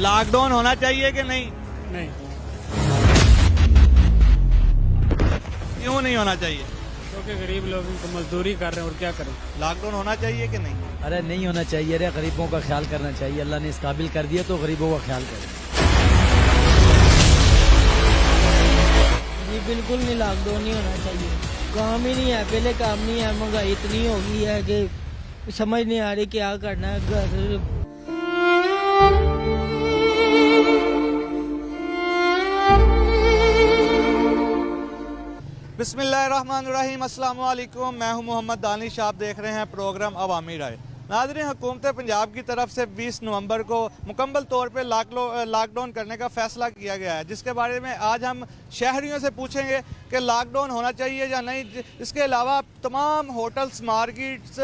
Lockdown होना चाहिए कि नहीं? नहीं, क्यों नहीं होना चाहिए? क्योंकि गरीब लोग तो मजदूरी कर रहे हैं और क्या करें। लॉकडाउन होना चाहिए कि नहीं? अरे नहीं होना चाहिए रे, गरीबों का ख्याल करना चाहिए। अल्लाह ने इस काबिल कर दिया तो गरीबों का ख्याल करे। जी बिल्कुल नहीं, लॉकडाउन नहीं होना चाहिए। काम ही नहीं है, पहले काम नहीं है, महंगाई इतनी हो गई है कि समझ नहीं आ रही क्या करना है। घर बिस्मिल्लाहिर्रहमानिर्रहीम, अस्सलाम वालेकुम। मैं हूं मोहम्मद दानिश। आप देख रहे हैं प्रोग्राम अवामी राय। नाज़रीन, हुकूमत पंजाब की तरफ से 20 नवंबर को मुकम्मल तौर पे लॉकडाउन करने का फ़ैसला किया गया है, जिसके बारे में आज हम शहरियों से पूछेंगे कि लॉकडाउन होना चाहिए या नहीं। इसके अलावा तमाम होटल्स, मार्केट्स,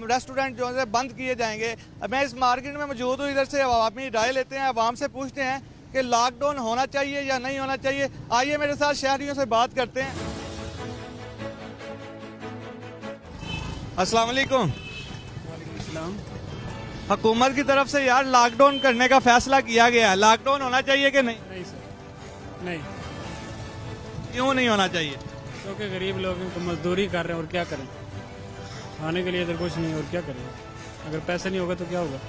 रेस्टोरेंट जो है बंद किए जाएंगे। मैं इस मार्केट में मौजूद हूँ, इधर से अवामी राय लेते हैं, अवाम से पूछते हैं कि लॉकडाउन होना चाहिए या नहीं होना चाहिए। आइए मेरे साथ शहरियों से बात करते हैं। अस्सलाम वालेकुम। हुकूमत की तरफ से यार लॉकडाउन करने का फैसला किया गया है, लॉकडाउन होना चाहिए कि नहीं? नहीं सर, नहीं, क्यों नहीं होना चाहिए? क्योंकि गरीब लोग तो मजदूरी कर रहे हैं और क्या करें। खाने के लिए इधर कुछ नहीं और क्या करें। अगर पैसे नहीं होगा तो क्या होगा,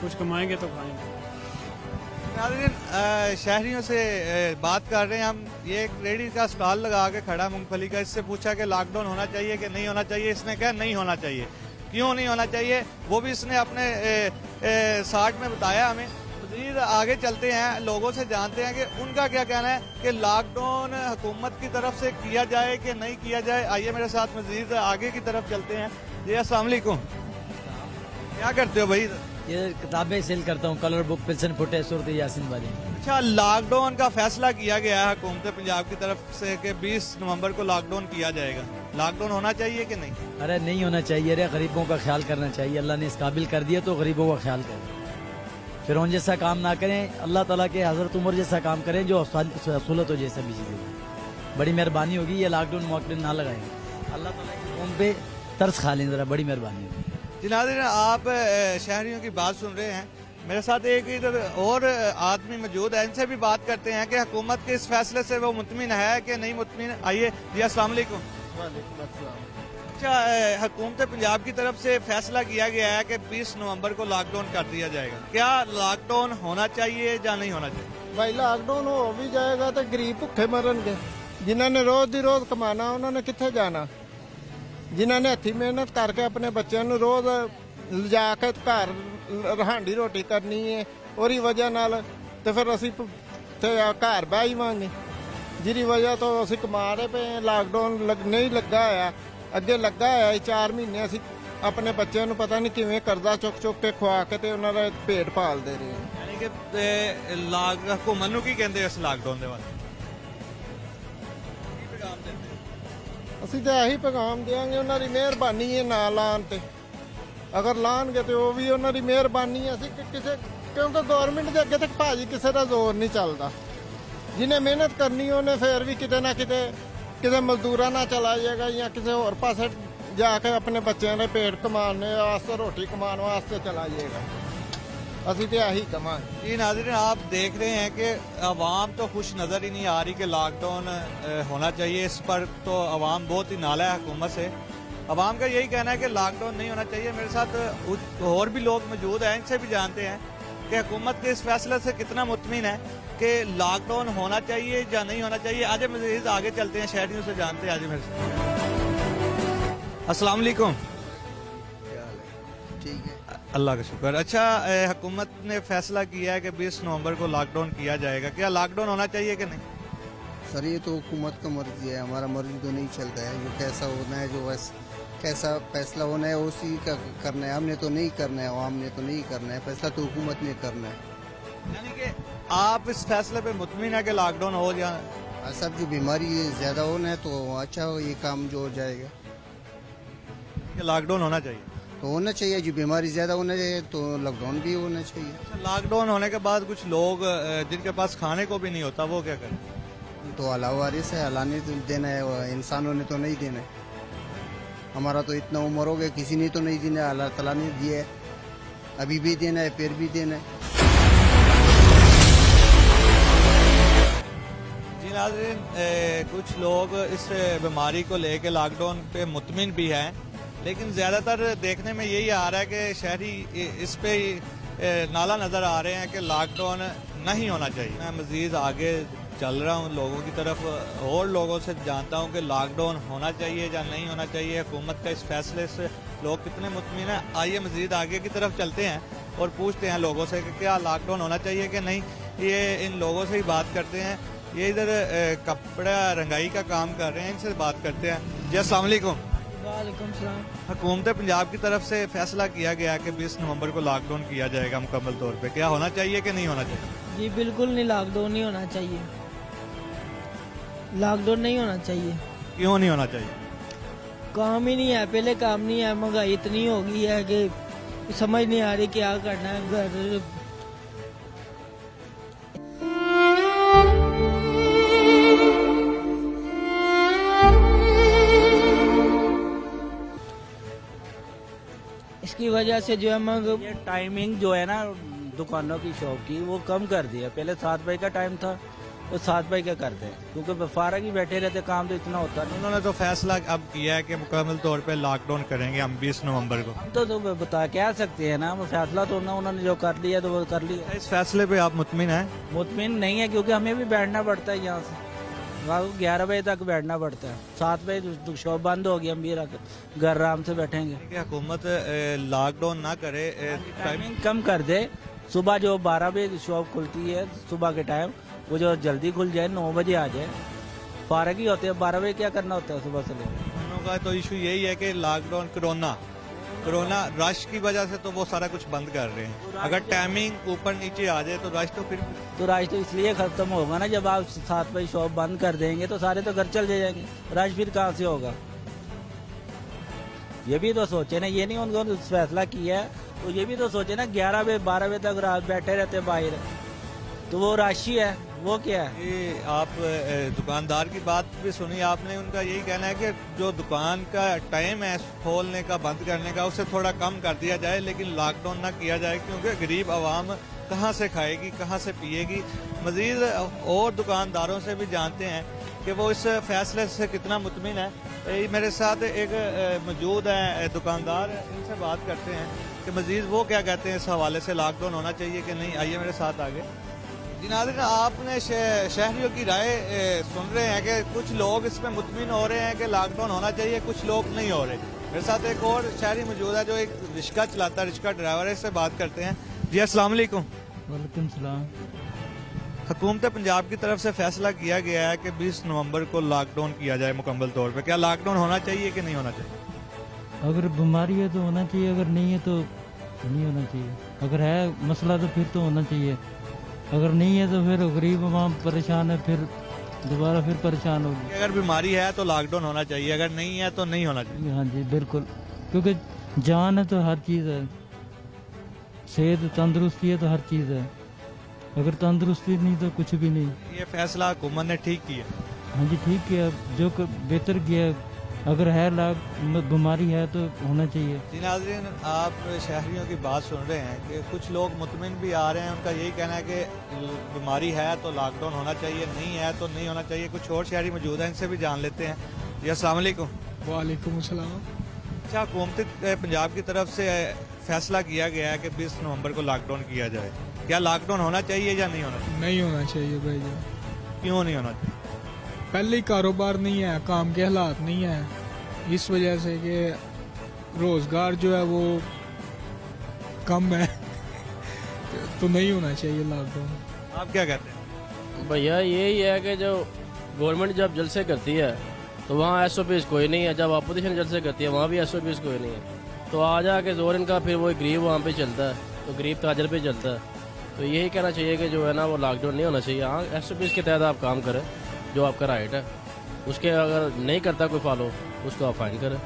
कुछ कमाएंगे तो खाएंगे। नाज़रीन, शहरियों से बात कर रहे हैं हम। ये एक रेडी का स्टॉल लगा के खड़ा मूंगफली का, इससे पूछा कि लॉकडाउन होना चाहिए कि नहीं होना चाहिए। इसने कहा नहीं होना चाहिए। क्यों नहीं होना चाहिए वो भी इसने अपने शार्ट में बताया हमें। मज़ीद आगे चलते हैं, लोगों से जानते हैं कि उनका क्या कहना है कि लॉकडाउन हुकूमत की तरफ से किया जाए कि नहीं किया जाए। आइए मेरे साथ मज़ीद आगे की तरफ चलते हैं। जी अस्सलाम वालेकुम। क्या करते हो भाई? ये किताबें सेल करता हूँ, कलर बुक, पिल्सन फुटे, सूरत यासीन वाली। अच्छा, लॉकडाउन का फैसला किया गया है हुकूमत पंजाब की तरफ से कि 20 नवंबर को लॉकडाउन किया जाएगा। लॉकडाउन होना चाहिए कि नहीं? अरे नहीं होना चाहिए रे, गरीबों का ख्याल करना चाहिए। अल्लाह ने इस काबिल कर दिया तो गरीबों का ख्याल करे। फिर उन जैसा काम ना करें, अल्लाह ताला के हजरत उमर जैसा काम करें जो सहूलत हो जैसा भी चीज़ें। बड़ी मेहरबानी होगी, ये लॉकडाउन मॉकडाउन ना लगाएंगे। अल्लाह ताला की कौम पे तरस खा लें, ज़रा बड़ी मेहरबानी होगी। जी नाज़रीन, आप शहरियों की बात सुन रहे हैं। मेरे साथ एक इधर और आदमी मौजूद है, इनसे भी बात करते हैं कि हुकूमत के इस फैसले से वो मुतमिन है कि नहीं मुतमिन। आइए जी अस्सलाम वालेकुम। अच्छा, हुकूमत पंजाब की तरफ से फैसला किया गया है कि 20 नवंबर को लॉकडाउन कर दिया जाएगा। क्या लॉकडाउन होना चाहिए या नहीं होना चाहिए? भाई लॉकडाउन हो भी जाएगा तो गरीब भुखे मरनगे। जिन्होंने रोज दी रोज कमाना उन्होंने कित्थे जाना। जिन्होंने हथी मेहनत करके अपने बच्चों ਨੂੰ रोज ਲਿਜਾ ਕੇ ਘਰ ਰਹਾਂਡੀ ਰੋਟੀ ਕਰਨੀ ਹੈ, ਉਹਦੀ ਵਜ੍ਹਾ ਨਾਲ ਤੇ ਫਿਰ ਅਸੀਂ ਤੇ ਘਰ ਬਹਿ ਜਾਵਾਂਗੇ, ਜਿਹਦੀ ਵਜ੍ਹਾ ਤੋਂ ਅਸੀਂ ਕਮਾ ਰਹੇ ਪਏ। ਲਾਕਡਾਊਨ ਨਹੀਂ ਲੱਗਾ ਹੋਇਆ, ਅੱਗੇ ਲੱਗਾ ਹੋਇਆ 4 ਮਹੀਨੇ ਅਸੀਂ ਆਪਣੇ ਬੱਚਿਆਂ ਨੂੰ ਪਤਾ ਨਹੀਂ ਕਿਵੇਂ ਕਰਜ਼ਾ ਚੁੱਕ ਚੁੱਕ ਕੇ ਖਵਾ ਕੇ ਤੇ ਉਹਨਾਂ ਦਾ ਪੇਟ ਪਾਲਦੇ ਰਹੇ। यानी कि हुकूमत ਨੂੰ ਕੀ ਕਹਿੰਦੇ ਇਸ ਲॉकडाउन ਦੇ ਬਾਰੇ? ਕੀ ਪੈगाम ਦਿੰਦੇ? ਅਸੀਂ ਤਾਂ ਇਹੀ ਪੈਗਾਮ ਦਿਆਂਗੇ, ਉਹਨਾਂ ਦੀ ਮਿਹਰਬਾਨੀ ਹੈ ਨਾ ਲਾਣ ਤੇ। ਅਗਰ ਲਾਣਗੇ ਤੇ ਉਹ ਵੀ ਉਹਨਾਂ ਦੀ ਮਿਹਰਬਾਨੀ ਹੈ। ਅਸੀਂ ਕਿਸੇ ਕਿਉਂਕਿ ਗਵਰਨਮੈਂਟ ਦੇ ਅੱਗੇ ਤੱਕ ਭਾਜੀ ਕਿਸੇ ਦਾ ਜ਼ੋਰ ਨਹੀਂ ਚੱਲਦਾ। ਜਿਹਨੇ ਮਿਹਨਤ ਕਰਨੀ ਉਹਨੇ ਫੇਰ ਵੀ ਕਿਤੇ ਨਾ ਕਿਤੇ ਕਿਸੇ ਮਜ਼ਦੂਰਾਂ ਨਾਲ ਚਲਾ ਜਾਏਗਾ ਜਾਂ ਕਿਸੇ ਹੋਰ ਪਾਸੇ ਜਾ ਕੇ ਆਪਣੇ ਬੱਚਿਆਂ ਦੇ ਪੇਟ ਕਮਾਉਣ ਵਾਸਤੇ, ਰੋਟੀ ਕਮਾਉਣ ਵਾਸਤੇ ਚਲਾ ਜਾਏਗਾ। ਅਸੀਂ ਤੇ ਇਹੀ ਕਵਾਂਗੇ। जी नाज़रीन, आप देख रहे हैं कि अवाम तो खुश नज़र ही नहीं आ रही कि लॉकडाउन होना चाहिए। इस पर तो अवाम बहुत ही नाला है हुकूमत से। अवाम का यही कहना है कि लॉकडाउन नहीं होना चाहिए। मेरे साथ और भी लोग मौजूद हैं, इनसे भी जानते हैं कि हुकूमत के इस फैसले से कितना मुतमिन है कि लॉकडाउन होना चाहिए या नहीं होना चाहिए। आज मज़ीद आगे चलते हैं, शहरियों से जानते हैं। आज मेरे साथ अस्सलाम वालेकुम। ठीक है, अल्लाह का शुक्र। अच्छा, हुकूमत ने फैसला किया है कि 20 नवंबर को लॉकडाउन किया जाएगा। क्या लॉकडाउन होना चाहिए कि नहीं? सर ये तो हुकूमत का मर्जी है, हमारा मर्जी तो नहीं चलता है। जो कैसा होना है, जो बस कैसा फैसला होना है उसी का करना है। हमने तो नहीं करना है, आवाम ने तो नहीं करना है, फैसला तो हुकूमत ने करना है। यानी कि आप इस फैसले पे मुतमिन है कि लॉकडाउन हो या? सब जो बीमारी ज़्यादा होना है तो अच्छा हो, ये काम जो हो जाएगा लॉकडाउन होना चाहिए? तो होना चाहिए। जो बीमारी ज़्यादा होना चाहिए तो लॉकडाउन भी होना चाहिए। लॉकडाउन होने के बाद कुछ लोग जिनके पास खाने को भी नहीं होता वो क्या करें? तो अलावा वारिस है, अल्लाह ने तो देना है, इंसानों ने तो नहीं देना है। हमारा तो इतना उम्र हो गया, किसी ने तो नहीं देना है, अल्लाह ताला ने दिया है, अभी भी देना है, फिर भी देना है। जी नाज़रीन, कुछ लोग इस बीमारी को लेके लॉकडाउन पे मुतमिन भी हैं, लेकिन ज़्यादातर देखने में यही आ रहा है कि शहरी इस पे नाला नज़र आ रहे हैं कि लॉकडाउन नहीं होना चाहिए। मैं मज़ीद आगे चल रहा हूँ लोगों की तरफ और लोगों से जानता हूँ कि लॉकडाउन होना चाहिए या नहीं होना चाहिए, हुकूमत का इस फैसले से लोग कितने मुतमिन हैं। आइए मज़ीद आगे की तरफ चलते हैं और पूछते हैं लोगों से कि क्या लॉकडाउन होना चाहिए कि नहीं। ये इन लोगों से ही बात करते हैं, ये इधर कपड़ा रंगाई का काम कर रहे हैं, इनसे बात करते हैं। जी अस्सलाम वालेकुम। वालेकुम सलाम। हुकूमत पंजाब की तरफ से फैसला किया गया कि 20 नवंबर को लॉकडाउन किया जाएगा मुकम्मल तौर पे, क्या होना चाहिए कि नहीं होना चाहिए? जी बिल्कुल नहीं, लॉकडाउन नहीं होना चाहिए, लॉकडाउन नहीं होना चाहिए। क्यों नहीं होना चाहिए? काम ही नहीं है, पहले काम नहीं है, महंगाई इतनी हो गई है कि समझ नहीं आ रही क्या करना है। घर इसकी वजह से जो है ये टाइमिंग जो है ना दुकानों की शॉप की वो कम कर दिया। पहले 7 बजे का टाइम था, वो 7 बजे का करते हैं क्योंकि फारग ही बैठे रहते, काम तो इतना होता नहीं। उन्होंने तो फैसला अब किया है कि मुकम्मल तौर पे लॉकडाउन करेंगे हम 20 नवंबर को। हम तो बता कह सकते हैं ना, वो फैसला तो ना उन्होंने जो कर लिया तो वो कर लिया। इस फैसले पे आप मुतमिन हैं? मुतमिन नहीं है क्योंकि हमें भी बैठना पड़ता है यहाँ से, 11 बजे तक बैठना पड़ता है। 7 बजे शॉप बंद होगी, हम भी घर आराम से बैठेंगे। कि हुकूमत लॉकडाउन ना करे, टाइमिंग कम कर दे। सुबह जो 12 बजे शॉप खुलती है सुबह के टाइम, वो जो जल्दी खुल जाए, 9 बजे आ जाए। फारग ही होते हैं, 12 बजे क्या करना होता है सुबह से लेकर। उन लोगों का तो इशू यही है कि लॉकडाउन कोरोना रश की वजह से तो वो सारा कुछ बंद कर रहे हैं। अगर टाइमिंग ऊपर नीचे आ जाए तो रश तो फिर तो रश तो इसलिए खत्म होगा ना, जब आप 7 बजे शॉप बंद कर देंगे तो सारे तो घर चले जाएंगे, रश फिर कहाँ से होगा। ये भी तो सोचे ना, ये नहीं उनको फैसला किया है तो ये भी तो सोचे ना, 11 बजे 12 बजे तक रात बैठे रहते बाहर, तो वो राशि है, वो क्या है। ये आप दुकानदार की बात भी सुनी आपने, उनका यही कहना है कि जो दुकान का टाइम है खोलने का बंद करने का उसे थोड़ा कम कर दिया जाए, लेकिन लॉकडाउन ना किया जाए क्योंकि गरीब आवाम कहाँ से खाएगी, कहाँ से पिएगी। मजीद और दुकानदारों से भी जानते हैं कि वो इस फैसले से कितना मुतमिन है। मेरे साथ एक मौजूद है दुकानदार, इनसे बात करते हैं कि मजीद वो क्या कहते हैं इस हवाले से, लॉकडाउन होना चाहिए कि नहीं। आइए मेरे साथ आगे। जी नाज़रीन, आपने शहरियों की राय सुन रहे हैं कि कुछ लोग इस पर मुतमिन हो रहे हैं कि लॉकडाउन होना चाहिए, कुछ लोग नहीं हो रहे। मेरे साथ एक और शहरी मौजूद है जो एक रिक्शा चलाता है, रिक्शा ड्राइवर है, इससे बात करते हैं। जी अस्सलाम वालेकुम। वालेकुम सलाम। हुकूमत पंजाब की तरफ से फैसला किया गया है कि 20 नवंबर को लॉकडाउन किया जाए मुकम्मल तौर पे, क्या लॉकडाउन होना चाहिए कि नहीं होना चाहिए? अगर बीमारी है तो होना चाहिए, अगर नहीं है तो नहीं होना चाहिए। अगर है मसला तो फिर तो होना चाहिए, अगर नहीं है तो फिर गरीब आवाम परेशान है, फिर दोबारा फिर परेशान होगी। अगर बीमारी है तो लॉकडाउन होना चाहिए, अगर नहीं है तो नहीं होना चाहिए। हाँ जी बिल्कुल, क्योंकि जान है तो हर चीज़ है, सेहत तंदुरुस्ती है तो हर चीज़ है, अगर तंदुरुस्ती नहीं तो कुछ भी नहीं। ये फैसला हुकूमत ने ठीक किया। हाँ जी ठीक किया, जो बेहतर किया। अगर है बीमारी है तो होना चाहिए। जी नाज़रीन, आप शहरियों की बात सुन रहे हैं कि कुछ लोग मुतमिन भी आ रहे हैं, उनका यही कहना है कि बीमारी है तो लॉकडाउन होना चाहिए, नहीं है तो नहीं होना चाहिए। कुछ और शहरी मौजूद हैं, इनसे भी जान लेते हैं। जी अस्सलाम वालेकुम। वालेकुम सलाम। अच्छा, हुकूमत पंजाब की तरफ से फैसला किया गया है कि 20 नवंबर को लॉकडाउन किया जाए, क्या लॉकडाउन होना चाहिए या नहीं होना चाहिए? नहीं होना चाहिए भाई जी। क्यों नहीं होना चाहिए? पहले ही कारोबार नहीं है, काम के हालात नहीं है, इस वजह से कि रोजगार जो है वो कम है तो नहीं होना चाहिए लॉकडाउन। आप क्या कहते हैं? भैया यही है कि जो गवर्नमेंट जब जलसे करती है तो वहाँ एसओपीज कोई नहीं है, जब अपोजिशन जलसे करती है वहाँ भी एसओपीज कोई नहीं है, तो आ जाके जोर इनका फिर वो गरीब वहाँ पे चलता है, तो गरीब ताजर पे चलता है। तो यही कहना चाहिए कि जो है ना वो लॉकडाउन नहीं होना चाहिए। हाँ, एसओपीज के तहत आप काम करें, जो आपका राइट है, उसके अगर नहीं करता कोई फॉलो उसको आप फाइन करें,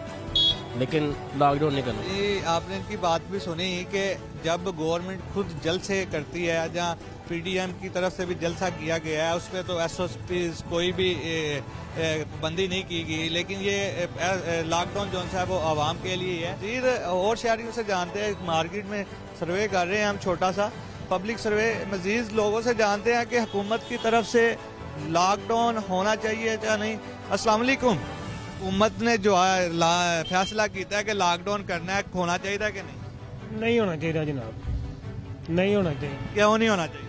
लेकिन लॉकडाउन नहीं करना। ये आपने इनकी बात भी सुनी कि जब गवर्नमेंट खुद जलसे करती है, जहाँ पीडीएम की तरफ से भी जलसा किया गया है, उस पर तो एसओपीज कोई भी बंदी नहीं की गई, लेकिन ये लॉकडाउन जो है वो आवाम के लिए है। फिर और शहरियों से जानते हैं, मार्केट में सर्वे कर रहे हैं हम, छोटा सा पब्लिक सर्वे, मजीद लोगों से जानते हैं कि हुकूमत की तरफ से लॉकडाउन होना चाहिए या नहीं? अस्सलाम वालेकुम। हुकूमत ने जो है फैसला किया है कि लॉकडाउन करना है, होना चाहिए कि नहीं? नहीं होना चाहिए जनाब, नहीं होना चाहिए। क्यों नहीं होना चाहिए?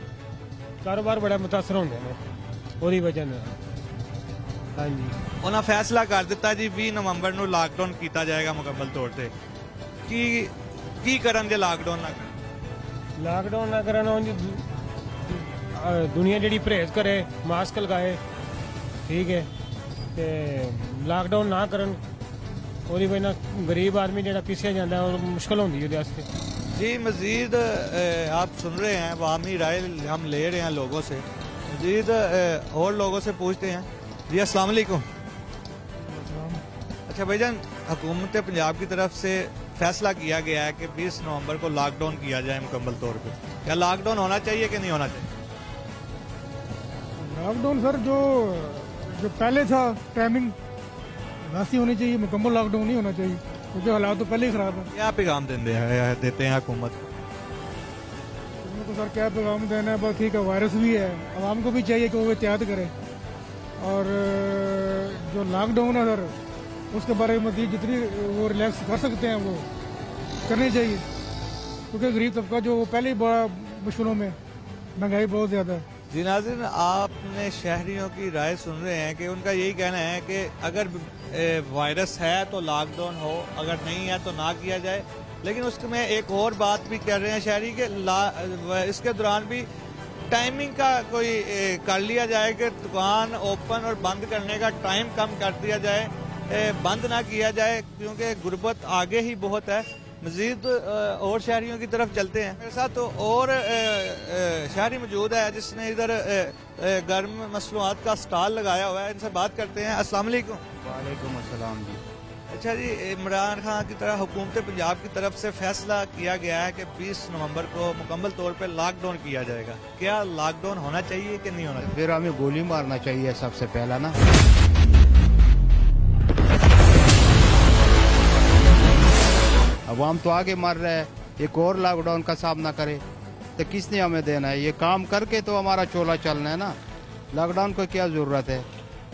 कारोबार बड़ा मुतासर होंगे ने ਉਹਦੀ ਵਜ੍ਹਾ ਨਾਲ। ਹਾਂਜੀ ਉਹਨਾਂ ਫੈਸਲਾ ਕਰ ਦਿੱਤਾ ਜੀ 20 ਨਵੰਬਰ ਨੂੰ ਲਾਕਡਾਊਨ ਕੀਤਾ ਜਾਏਗਾ ਮੁਕੰਮਲ ਤੌਰ ਤੇ। ਕੀ ਕਰਨ ਜੇ ਲਾਕਡਾਊਨ ਨਾ ਕਰਨ? ਲਾਕਡਾਊਨ ਨਾ ਕਰਨ ਉਂਝ ਦੁਨੀਆ ਜਿਹੜੀ ਪਰਹੇਜ਼ ਕਰੇ, ਮਾਸਕ ਲਗਾਏ, ਠੀਕ ਹੈ, ਤੇ ਲਾਕਡਾਊਨ ਨਾ ਕਰਨ ਉਹਦੀ ਵਜ੍ਹਾ ਨਾਲ ਗਰੀਬ ਆਦਮੀ ਜਿਹੜਾ ਪਿੱਛੇ ਜਾਂਦਾ ਉਹ ਮੁਸ਼ਕਲ ਹੁੰਦੀ ਉਹਦੇ ਵਾਸਤੇ। जी मजीद आप सुन रहे हैं अवामी राय हम ले रहे हैं लोगों से, मजीद और लोगों से पूछते हैं। जी अस्सलाम वालेकुम। अच्छा भाईजान, हुकूमत पंजाब की तरफ से फैसला किया गया है कि 20 नवंबर को लॉकडाउन किया जाए मुकम्मल तौर पे, क्या लॉकडाउन होना चाहिए कि नहीं होना चाहिए? लॉकडाउन सर जो पहले था टाइमिंग वैसी होनी चाहिए, मुकम्मल लॉकडाउन नहीं होना चाहिए क्योंकि हालात तो पहले ही खराब है। क्या पैगाम देते हैं हुकूमत? उसमें तो सर क्या पैगाम देना है, बस ठीक है, वायरस भी है, आवाम को भी चाहिए कि वो एहतियात करे। और जो लॉकडाउन है सर उसके बारे में मजीद जितनी वो रिलैक्स कर सकते हैं वो करनी चाहिए क्योंकि गरीब तबका जो पहले ही बड़ा मुश्किलों में, महंगाई बहुत ज़्यादा है। जी नाज़रीन, आपने शहरियों की राय सुन रहे हैं कि उनका यही कहना है कि अगर वायरस है तो लॉकडाउन हो, अगर नहीं है तो ना किया जाए। लेकिन उसमें एक और बात भी कर रहे हैं शहरी के इसके दौरान भी टाइमिंग का कोई कर लिया जाए कि दुकान ओपन और बंद करने का टाइम कम कर दिया जाए, बंद ना किया जाए क्योंकि गुर्बत आगे ही बहुत है। मजीद और शहरियों की तरफ चलते हैं। मेरे साथ तो और शहरी मौजूद है जिसने इधर गर्म मसनूआत का स्टॉल लगाया हुआ है, इनसे बात करते हैं। अस्सलाम वालेकुम। वालेकुम अस्सलाम जी। अच्छा जी, इमरान खान की तरह हुकूमत पंजाब की तरफ से फैसला किया गया है कि 20 नवंबर को मुकम्मल तौर पे लॉकडाउन किया जाएगा, क्या लॉकडाउन होना चाहिए कि नहीं होना चाहिए? फिर हमें गोली मारना चाहिए सबसे पहला ना। अवाम तो आगे मर रहा है, एक और लॉकडाउन का सामना करे तो किसने हमें देना है? ये काम करके तो हमारा चोला चलना है ना। लॉकडाउन को क्या जरूरत है?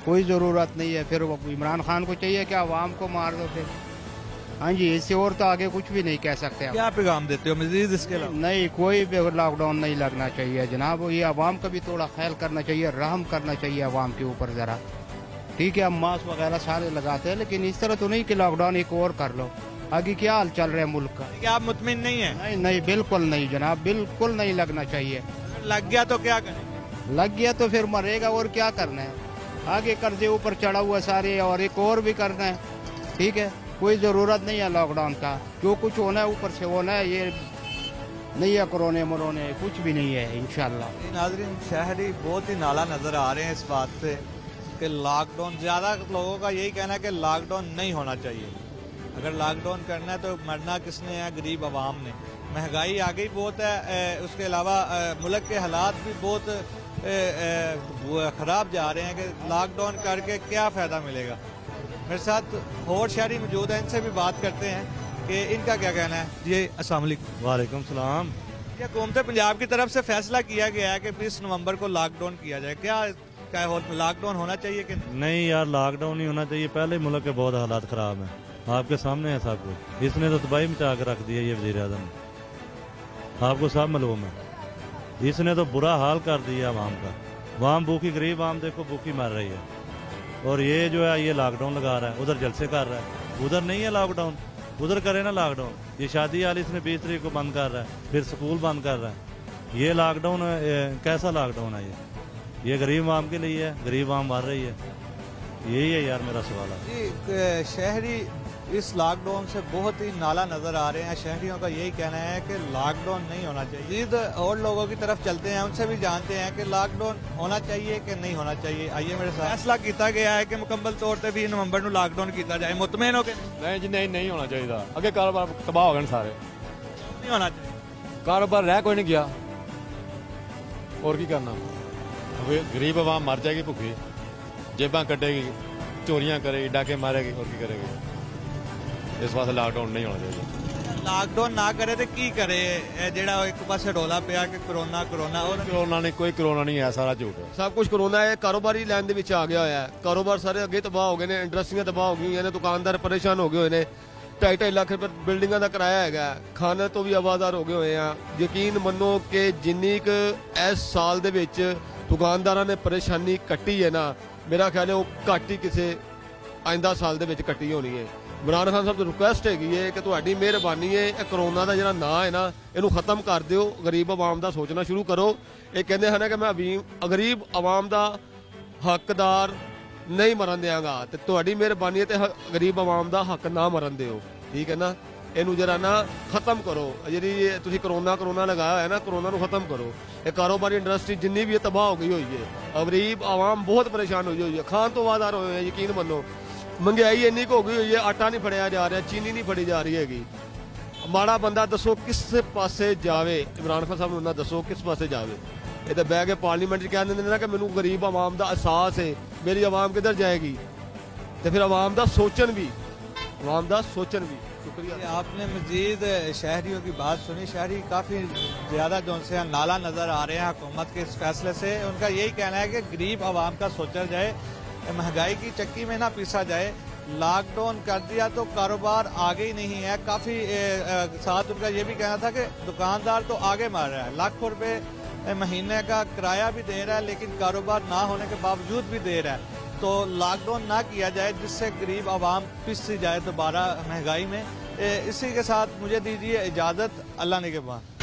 कोई जरूरत नहीं है। फिर इमरान खान को चाहिए कि अवाम को मार दो फिर। हाँ जी, इससे और तो आगे कुछ भी नहीं कह सकते आप। क्या पैगाम देते हो मजीद इसके अलावा? नहीं, कोई भी लॉकडाउन नहीं लगना चाहिए जनाब। ये अवाम का भी थोड़ा ख्याल करना चाहिए, रहम करना चाहिए अवाम के ऊपर जरा। ठीक है, हम मास्क वगैरह सारे लगाते हैं लेकिन इस तरह तो नहीं कि लॉकडाउन एक और कर लो। आगे क्या हाल चल रहा है मुल्क का? क्या आप मुतमिन नहीं है? नहीं नहीं, बिल्कुल नहीं जनाब, बिल्कुल नहीं लगना चाहिए। लग गया तो क्या करें? लग गया तो फिर मरेगा, और क्या करना है? आगे कर्जे ऊपर चढ़ा हुआ सारे, और एक और भी करना है। ठीक है, कोई जरूरत नहीं है लॉकडाउन का। जो कुछ होना है ऊपर से होना है, ये नहीं है कोरोने मरोने, कुछ भी नहीं है इंशाल्लाह। नाज़रीन, शहरी बहुत ही नाला नजर आ रहे हैं इस बात से कि लॉकडाउन, ज्यादा लोगों का यही कहना है कि लॉकडाउन नहीं होना चाहिए। अगर लॉकडाउन करना है तो मरना किसने है? गरीब आवाम ने। महंगाई आ गई बहुत है, उसके अलावा मुल्क के हालात भी बहुत ख़राब जा रहे हैं कि लॉकडाउन करके क्या फ़ायदा मिलेगा। मेरे साथ और शहरी मौजूद हैं, इनसे भी बात करते हैं कि इनका क्या कहना है। जी अस्सलाम वालेकुम। वालेकुम सलाम। ये हुकूमत पंजाब की तरफ से फैसला किया गया है कि 20 नवंबर को लॉकडाउन किया जाए, क्या लॉकडाउन होना चाहिए कि नहीं यार, लॉकडाउन नहीं होना चाहिए। पहले ही मुल्क के बहुत हालात ख़राब हैं, आपके सामने है सब कुछ। इसने तो तबाही मचा कर रख दिया ये वज़ीर आज़म, आपको सब मालूम है। इसने तो बुरा हाल कर दिया आवाम का। आवाम भूखी, गरीब आवाम देखो भूखी मर रही है, और ये जो है ये लॉकडाउन लगा रहा है, उधर जलसे कर रहा है। उधर नहीं है लॉकडाउन, उधर करे ना लॉकडाउन। ये शादी वाली इसने 20 तारीख को बंद कर रहा है, फिर स्कूल बंद कर रहा है। ये लॉकडाउन कैसा लॉकडाउन है? ये गरीब आवाम के लिए है, गरीब आवाम मर रही है। यही है यार मेरा सवाल है। जी, शहरी इस लॉकडाउन से बहुत ही नाला नजर आ रहे हैं। शहरियों का यही कहना है कि लॉकडाउन नहीं होना चाहिए। ईद और लोगों की तरफ चलते हैं, उनसे भी जानते हैं कि लॉकडाउन होना चाहिए कि नहीं होना चाहिए। आइए मेरे साथ। फैसला किया गया है कि मुकम्मल तौर पर 20 नवंबर को लॉकडाउन किया जाए, मुतमैन हो के? नहीं जी, नहीं होना चाहिए। अगे कारोबार तबाह हो गए सारे, नहीं होना चाहिए। कारोबार रह कोई नहीं गया, और की करना? गरीब आवाम मर जाएगी भुखी, जेबां कटेगी, चोरियां करेगी, डाके मारेगी, और की करेगी। इस वास्ते लॉकडाउन नहीं होना चाहिए। ਲਾਕਡਾਊਨ ਨਾ ਕਰੇ ਤੇ ਕੀ ਕਰੇ? ਇਹ ਜਿਹੜਾ ਇੱਕ ਪਾਸੇ ਰੋਲਾ ਪਿਆ ਕਿ ਕਰੋਨਾ ਕਰੋਨਾ ਔਰ ਕਰੋਨਾ ਨਹੀਂ, ਕੋਈ ਕਰੋਨਾ ਨਹੀਂ ਹੈ, ਸਾਰਾ ਝੂਠ ਹੈ। ਸਭ ਕੁਝ ਕਰੋਨਾ ਹੈ। ਕਾਰੋਬਾਰੀ ਲਾਈਨ ਦੇ ਵਿੱਚ ਆ ਗਿਆ ਹੋਇਆ ਹੈ। ਕਾਰੋਬਾਰ ਸਾਰੇ ਅੱਗੇ ਤਬਾਹ ਹੋ ਗਏ ਨੇ, ਇੰਡਸਟਰੀਆਂ ਤਬਾਹ ਹੋ ਗਈਆਂ ਨੇ, ਦੁਕਾਨਦਾਰ ਪਰੇਸ਼ਾਨ ਹੋ ਗਏ ਹੋਏ ਨੇ। 2.5 ਲੱਖ ਰੁਪਏ ਬਿਲਡਿੰਗਾਂ ਦਾ ਕਿਰਾਇਆ ਹੈਗਾ, ਖਾਣੇ ਤੋਂ ਵੀ ਆਵਾਜ਼ਾਰ ਹੋ ਗਏ ਹੋਏ ਆ। ਯਕੀਨ ਮੰਨੋ ਕਿ ਜਿੰਨੀ ਕੁ ਇਸ ਸਾਲ ਦੇ ਵਿੱਚ ਦੁਕਾਨਦਾਰਾਂ ਨੇ ਪਰੇਸ਼ਾਨੀ ਕੱਟੀ ਹੈ ਨਾ, ਮੇਰਾ ਖਿਆਲ ਹੈ ਉਹ ਘੱਟ ਹੀ ਕਿਸੇ ਆਇੰਦਾ ਸਾਲ ਦੇ ਵਿੱਚ ਕੱਟੀ ਹੋਣੀ ਹੈ। ਇਮਰਾਨ ਖਾਨ ਸਾਹਿਬ ਤੋਂ ਰਿਕੁਐਸਟ ਹੈਗੀ ਹੈ ਕਿ ਤੁਹਾਡੀ ਮਿਹਰਬਾਨੀ ਹੈ, ਇਹ ਕਰੋਨਾ ਦਾ ਜਿਹੜਾ ਨਾਂ ਹੈ ਨਾ, ਇਹਨੂੰ ਖਤਮ ਕਰ ਦਿਓ। ਗਰੀਬ ਆਵਾਮ ਦਾ ਸੋਚਣਾ ਸ਼ੁਰੂ ਕਰੋ। ਇਹ ਕਹਿੰਦੇ ਹਨ ਕਿ ਮੈਂ ਗਰੀਬ ਆਵਾਮ ਦਾ ਹੱਕਦਾਰ ਨਹੀਂ ਮਰਨ ਦਿਆਂਗਾ, ਤੇ ਤੁਹਾਡੀ ਮਿਹਰਬਾਨੀ ਹੈ ਤੇ ਗਰੀਬ ਆਵਾਮ ਦਾ ਹੱਕ ਨਾ ਮਰਨ ਦਿਓ, ਠੀਕ ਹੈ ਨਾ। ਇਹਨੂੰ ਜਰਾ ਨਾ ਖਤਮ ਕਰੋ। ਜਿਹੜੀ ਤੁਸੀਂ ਕਰੋਨਾ ਲਗਾਇਆ ਹੋਇਆ ਨਾ, ਕਰੋਨਾ ਨੂੰ ਖਤਮ ਕਰੋ। ਇਹ ਕਾਰੋਬਾਰੀ ਇੰਡਸਟਰੀ ਜਿੰਨੀ ਵੀ ਹੈ ਤਬਾਹ ਹੋ ਗਈ ਹੋਈ ਹੈ। ਗਰੀਬ ਆਵਾਮ ਬਹੁਤ ਪਰੇਸ਼ਾਨ ਹੋਈ ਹੈ, ਖਾਣ ਤੋਂ ਆਵਾਜ਼ਾਰ ਹੋਏ ਹੋਏ। ਯਕੀਨ ਮੰਨੋ ਮਹਿੰਗਾਈ ਇੰਨੀ ਕੁ ਹੋ ਗਈ ਹੋਈ ਹੈ, ਆਟਾ ਨਹੀਂ ਫੜਿਆ ਜਾ ਰਿਹਾ, ਚੀਨੀ ਨਹੀਂ ਫੜੀ ਜਾ ਰਹੀ ਹੈਗੀ। ਮਾੜਾ ਬੰਦਾ ਦੱਸੋ ਕਿਸ ਪਾਸੇ ਜਾਵੇ? ਇਮਰਾਨ ਖਾਨ ਸਾਹਿਬ ਨੂੰ ਨਾ ਦੱਸੋ ਕਿਸ ਪਾਸੇ ਜਾਵੇ। ਇਹ ਤਾਂ ਬਹਿ ਕੇ ਪਾਰਲੀਮੈਂਟ 'ਚ ਕਹਿ ਦਿੰਦੇ ਨੇ ਨਾ ਕਿ ਮੈਨੂੰ ਗਰੀਬ ਆਵਾਮ ਦਾ ਅਹਿਸਾਸ ਹੈ, ਮੇਰੀ ਆਵਾਮ ਕਿੱਧਰ ਜਾਏਗੀ? ਤੇ ਫਿਰ ਆਵਾਮ ਦਾ ਸੋਚਣ ਵੀ। शुक्रिया। आपने मजीद शहरियों की बात सुनी। शहरी काफ़ी ज़्यादा जो उनसे नाला नज़र आ रहे हैं हुकूमत के इस फैसले से। उनका यही कहना है कि गरीब आवाम का सोचा जाए, महंगाई की चक्की में ना पीसा जाए। लॉकडाउन कर दिया तो कारोबार आगे ही नहीं है। काफ़ी साथ उनका ये भी कहना था कि दुकानदार तो आगे मार रहा है, लाखों रुपए महीने का किराया भी दे रहा है, लेकिन कारोबार ना होने के बावजूद भी दे रहा है। तो लॉकडाउन ना किया जाए जिससे गरीब आवाम पिस जाए दोबारा महंगाई में। इसी के साथ मुझे दीजिए इजाज़त। अल्लाह ने के बाद।